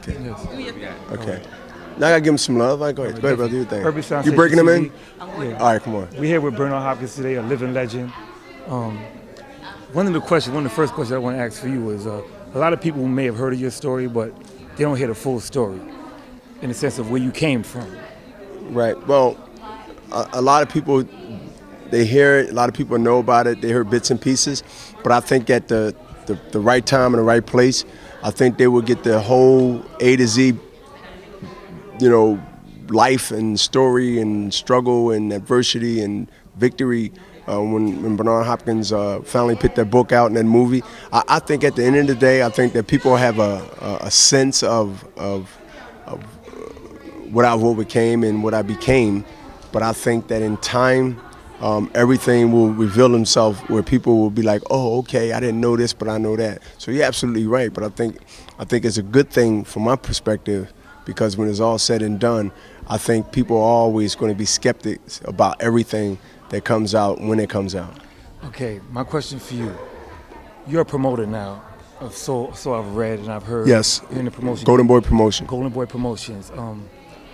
Okay. Yes. Okay. Now I gotta give him some love. Go ahead, brother. Do your thing. Urban Sound You breaking Station them in? TV. Yeah. All right, come on. We're here with Bernard Hopkins today, a living legend. One of the first questions I want to ask for you is, a lot of people may have heard of your story, but they don't hear the full story, in the sense of where you came from. Right. Well, a lot of people, they hear it. A lot of people know about it. They hear bits and pieces. But I think at the right time and the right place, I think they will get the whole A to Z, life and story and struggle and adversity and victory when Bernard Hopkins finally put that book out and that movie. I think at the end of the day, I think that people have a sense of what I've overcame and what I became. But I think that in time, everything will reveal itself where people will be like, oh, okay, I didn't know this, but I know that. So you're absolutely right. But I think it's a good thing from my perspective, because when it's all said and done, I think people are always going to be skeptics about everything that comes out when it comes out. Okay, my question for you. You're a promoter now, so I've read and I've heard. Yes, in the promotion. Golden Boy Promotion. Golden Boy Promotions.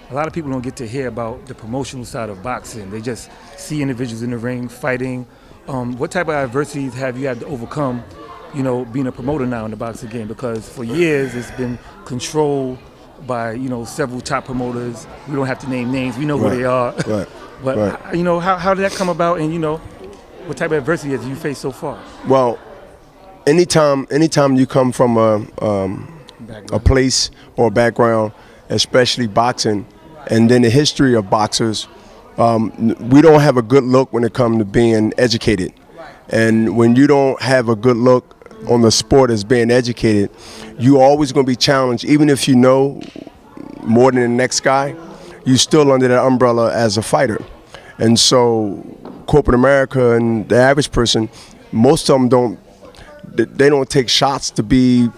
A lot of people don't get to hear about the promotional side of boxing. They just see individuals in the ring fighting. What type of adversities have you had to overcome, being a promoter now in the boxing game? Because for years it's been controlled by, several top promoters. We don't have to name names. We know who they are. Right. But, right. How did that come about, and, what type of adversity have you faced so far? Well, anytime you come from a place or a background, especially boxing, and then the history of boxers, we don't have a good look when it comes to being educated. And when you don't have a good look on the sport as being educated, you're always going to be challenged. Even if you know more than the next guy, you're still under that umbrella as a fighter. And so corporate America and the average person, most of them don't take shots to be,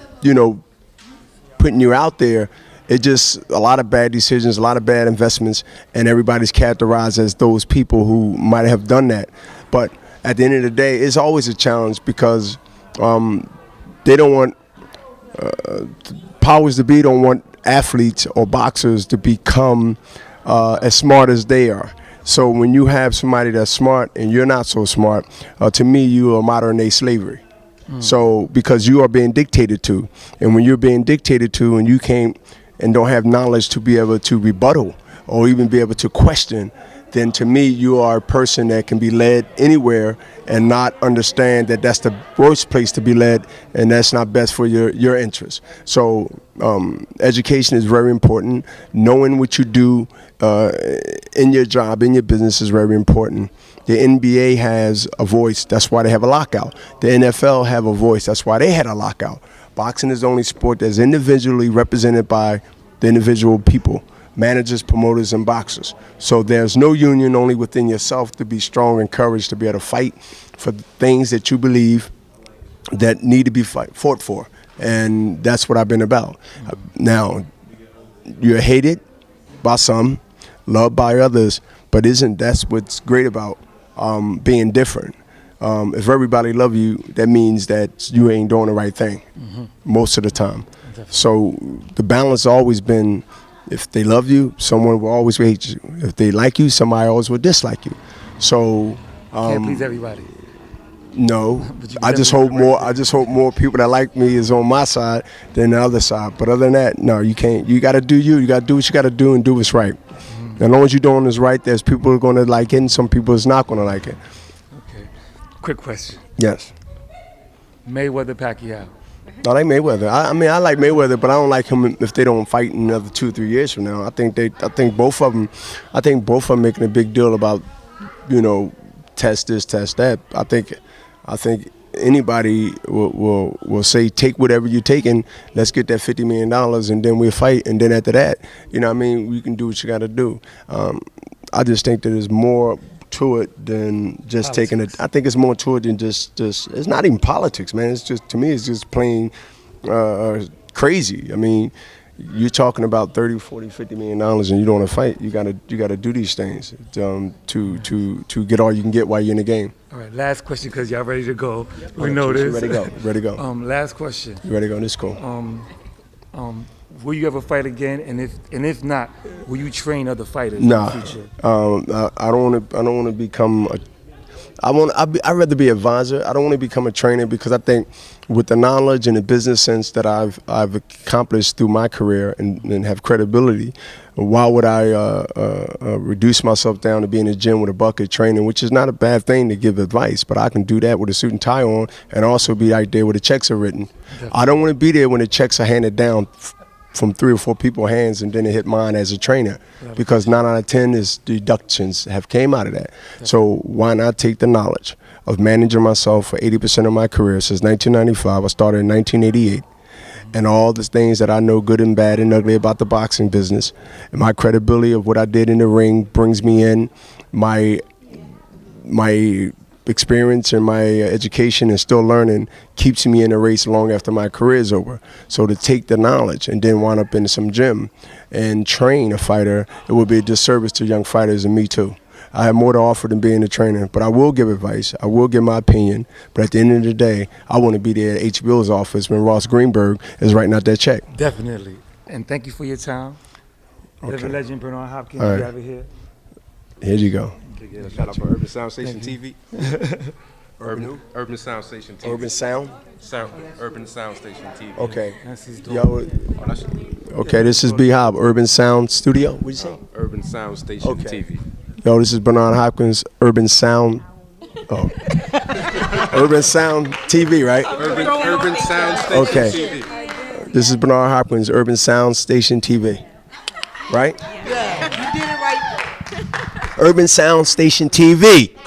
putting you out there. It's just a lot of bad decisions, a lot of bad investments, and everybody's characterized as those people who might have done that. But at the end of the day, it's always a challenge, because they don't want, powers to be don't want athletes or boxers to become as smart as they are. So when you have somebody that's smart and you're not so smart, to me, you are modern day slavery. So because you are being dictated to, and when you're being dictated to and you can't and don't have knowledge to be able to rebuttal or even be able to question, then to me you are a person that can be led anywhere and not understand that that's the worst place to be led, and that's not best for your interests. So education is very important. Knowing what you do in your job, in your business, is very important. The NBA has a voice. That's why they have a lockout. The NFL have a voice. That's why they had a lockout. Boxing is the only sport that's individually represented by the individual people, managers, promoters, and boxers. So there's no union, only within yourself to be strong and courage to be able to fight for things that you believe that need to be fought for. And that's what I've been about. Now, you're hated by some, loved by others, but that's what's great about being different. If everybody love you, that means that you ain't doing the right thing most of the time. Definitely. So the balance has always been, if they love you, someone will always hate you. If they like you, somebody always will dislike you. So can't please everybody. No, I just hope more people that like me is on my side than the other side. But other than that, no, you can't. You got to do you. You got to do what you got to do and do what's right. As long as you're doing what's right, there's people who are going to like it and some people is not going to like it. Okay. Quick question. Yes. Mayweather, Pacquiao. I like Mayweather. I mean, I like Mayweather, but I don't like him if they don't fight in another 2 or 3 years from now. I think both of them making a big deal about, test this, test that. I think anybody will say, take whatever you're taking, let's get that $50 million and then we'll fight. And then after that, you can do what you got to do. I just think that there's more to it than just politics. Taking it. I think it's more to it than just it's not even politics, man. It's just, to me, it's just plain crazy. I mean, you're talking about 30, 40, $50 million and you don't want to fight. You gotta do these things to get all you can get while you're in the game. All right, last question, because y'all ready to go. We know this. Ready to go. Last question. You ready to go? This is cool. will you ever fight again? And if not, will you train other fighters Nah, in the future? I don't want to. I don't want to become a. I'd rather be an advisor. I don't want to become a trainer because I think with the knowledge and the business sense that I've accomplished through my career and have credibility, why would I reduce myself down to be in the gym with a bucket training, which is not a bad thing to give advice, but I can do that with a suit and tie on and also be right there where the checks are written. Definitely. I don't want to be there when the checks are handed down from 3 or 4 people's hands and then it hit mine as a trainer, because 9 out of 10 is deductions have came out of that. So why not take the knowledge of managing myself for 80% of my career since 1995. I started in 1988. And all the things that I know good and bad and ugly about the boxing business, and my credibility of what I did in the ring brings me in, my experience and my education and still learning keeps me in the race long after my career is over. So to take the knowledge and then wind up in some gym and train a fighter, it would be a disservice to young fighters and me too. I have more to offer than being a trainer, but I will give advice. I will give my opinion. But at the end of the day, I want to be there at HBO's office when Ross Greenberg is writing out that check. Definitely. And thank you for your time. Okay. Living legend Bernard Hopkins, All right. you have it here. Here you go. Shout out for Urban Sound Station TV. Urban Sound Station TV. Urban Sound? Urban Sound Station TV. Okay. That's his door. Yo, okay, this is B-Hop, Urban Sound Studio. What'd you say? Urban Sound Station TV. Yo, this is Bernard Hopkins, Urban Sound. Oh. Urban Sound TV, right? Urban Sound Station Okay. TV. This is Bernard Hopkins, Urban Sound Station TV. Right? Yeah, you did it right. Urban Sound Station TV.